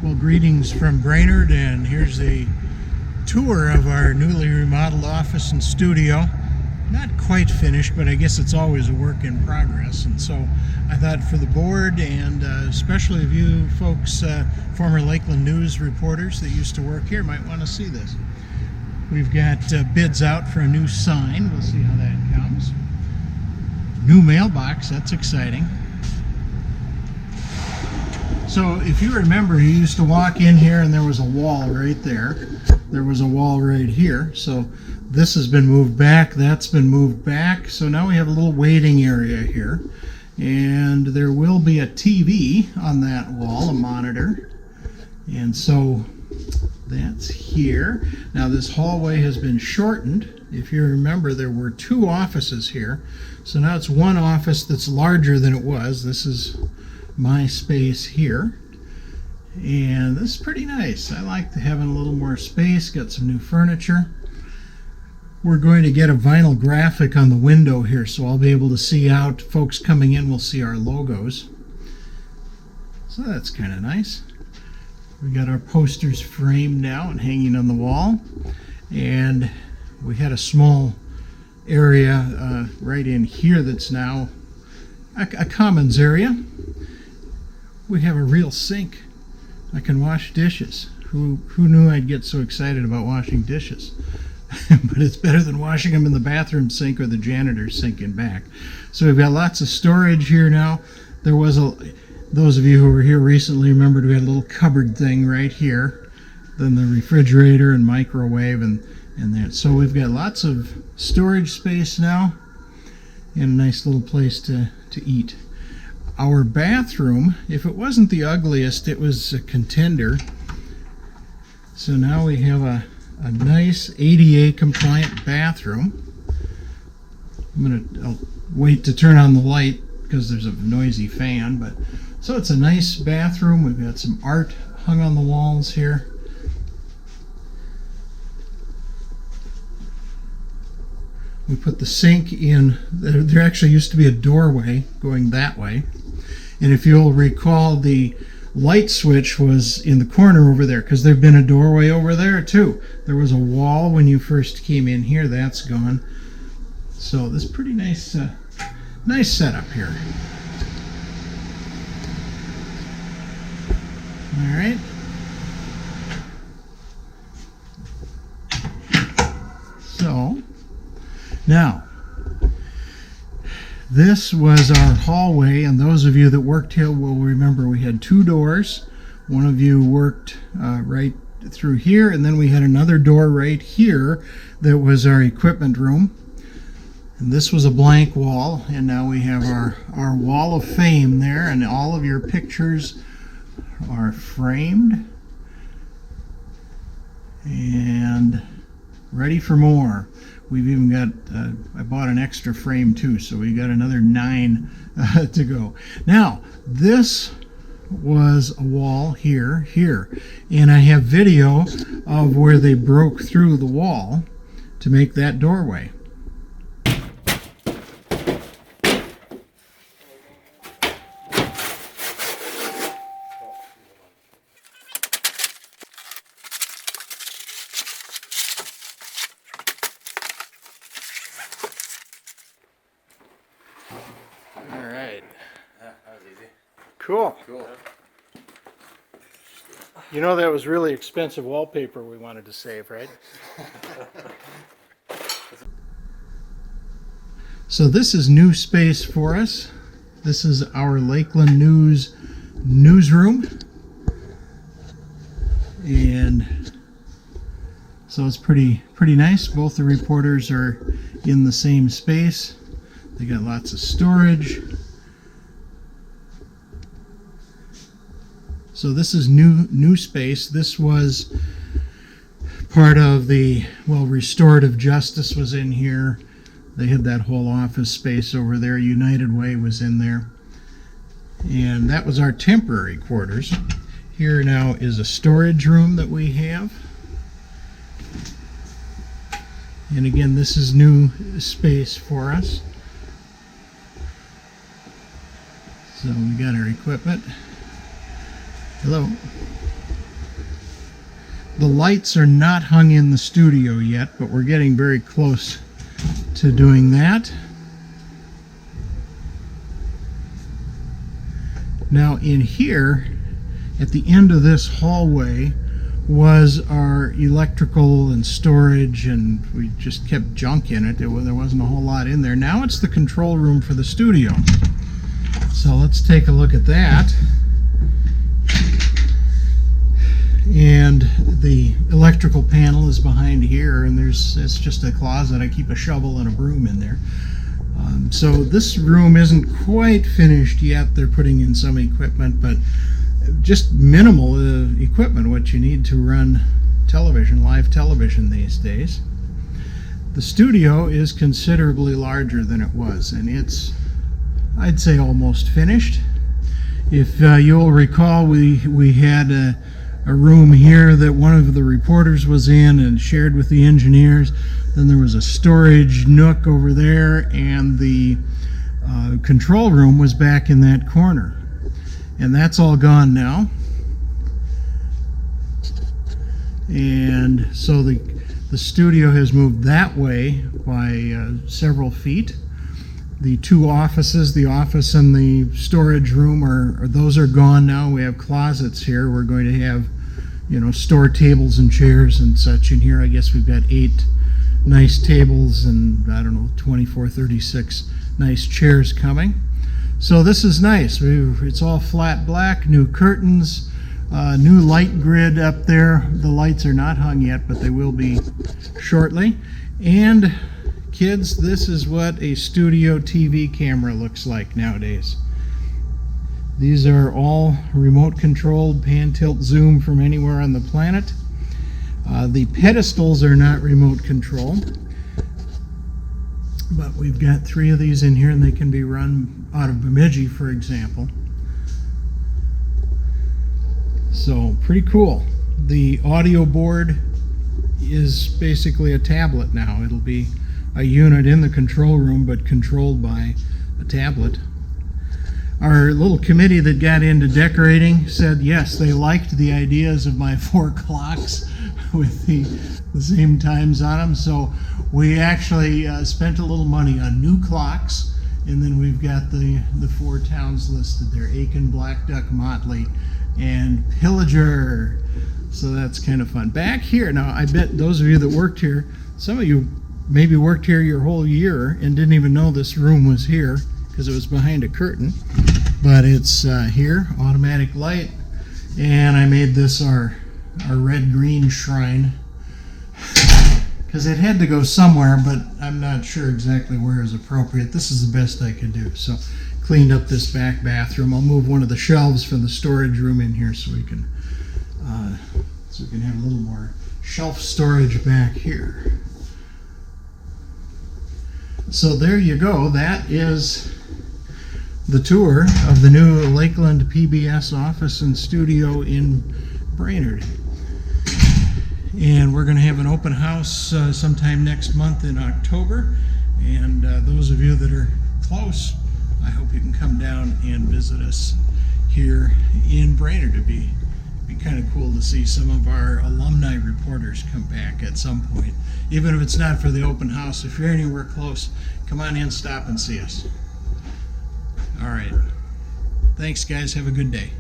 Well, greetings from Brainerd, and here's a tour of our newly remodeled office and studio. Not quite finished, but I guess it's always a work in progress. And so I thought for the board, and especially if you folks, former Lakeland News reporters that used to work here, might want to see this. We've got bids out for a new sign. We'll see how that comes. New mailbox, that's exciting. So if you remember, you used to walk in here and there was a wall right there. There was a wall right here. So this has been moved back, that's been moved back. So now we have a little waiting area here. And there will be a TV on that wall, a monitor. And so that's here. Now this hallway has been shortened. If you remember, there were two offices here. So now it's one office that's larger than it was. This is my space here, and this is pretty nice. I like having a little more space. Got some new furniture. We're going to get a vinyl graphic on the window here, so I'll be able to see out. Folks coming in will see our logos, so that's kind of nice. We got our posters framed now and hanging on the wall, and we had a small area right in here that's now a commons area. We have a real sink. I can wash dishes. Who knew I'd get so excited about washing dishes? But it's better than washing them in the bathroom sink or the janitor's sink in back. So we've got lots of storage here now. There was those of you who were here recently remembered we had a little cupboard thing right here. Then the refrigerator and microwave and that. So we've got lots of storage space now and a nice little place to eat. Our bathroom, if it wasn't the ugliest, it was a contender. So now we have a nice ADA compliant bathroom. I'll wait to turn on the light because there's a noisy fan, but so it's a nice bathroom. We've got some art hung on the walls here. We put the sink in. There actually used to be a doorway going that way. And if you'll recall, the light switch was in the corner over there because there'd been a doorway over there too. There was a wall when you first came in here. That's gone. So this is pretty nice, nice setup here. All right. So now, this was our hallway, and those of you that worked here will remember we had two doors. One of you worked right through here, and then we had another door right here that was our equipment room. And this was a blank wall, and now we have our wall of fame there, and all of your pictures are framed and ready for more. We've even got, I bought an extra frame too, so we got another 9 to go. Now, this was a wall here, and I have video of where they broke through the wall to make that doorway. Cool. You know that was really expensive wallpaper we wanted to save, right? So this is new space for us. This is our Lakeland News newsroom. And so it's pretty nice. Both the reporters are in the same space. They got lots of storage. So this is new space. This was part of the, well, restorative justice was in here. They had that whole office space over there. United Way was in there. And that was our temporary quarters. Here now is a storage room that we have. And again, this is new space for us. So we got our equipment. Hello. The lights are not hung in the studio yet, but we're getting very close to doing that. Now in here, at the end of this hallway, was our electrical and storage, and we just kept junk in it. There wasn't a whole lot in there. Now it's the control room for the studio. So let's take a look at that. And the electrical panel is behind here, and it's just a closet. I keep a shovel and a broom in there. So this room isn't quite finished yet. They're putting in some equipment, but just minimal equipment, what you need to run television, live television these days. The studio is considerably larger than it was, and it's, I'd say, almost finished. If you'll recall, we had a room here that one of the reporters was in and shared with the engineers. Then there was a storage nook over there, and the control room was back in that corner. And that's all gone now. And so the studio has moved that way by several feet. The two offices, the office and the storage room, those are gone now. We have closets here. We're going to have, store tables and chairs and such in here. I guess we've got 8 nice tables and, 24, 36 nice chairs coming. So this is nice. It's all flat black, new curtains, new light grid up there. The lights are not hung yet, but they will be shortly. And kids, this is what a studio TV camera looks like nowadays. These are all remote controlled, pan, tilt, zoom from anywhere on the planet. The pedestals are not remote control, but we've got 3 of these in here, and they can be run out of Bemidji, for example. So pretty cool. The audio board is basically a tablet now. It'll be a unit in the control room, but controlled by a tablet. Our little committee that got into decorating said yes, they liked the ideas of my 4 clocks with the same times on them. So we actually spent a little money on new clocks, and then we've got the 4 towns listed there: Aiken, Black Duck, Motley, and Pillager. So that's kind of fun. Back here, now I bet those of you that worked here, some of you maybe worked here your whole year and didn't even know this room was here because it was behind a curtain. But it's here, automatic light, and I made this our red-green shrine because it had to go somewhere, but I'm not sure exactly where is appropriate. This is the best I could do. So cleaned up this back bathroom. I'll move one of the shelves from the storage room in here so we can have a little more shelf storage back here. So there you go. That is the tour of the new Lakeland PBS office and studio in Brainerd. And we're going to have an open house sometime next month in October. And those of you that are close, I hope you can come down and visit us here in Brainerd. It'd be kind of cool to see some of our alumni reporters come back at some point. Even if it's not for the open house, if you're anywhere close, come on in, stop and see us. All right. Thanks, guys. Have a good day.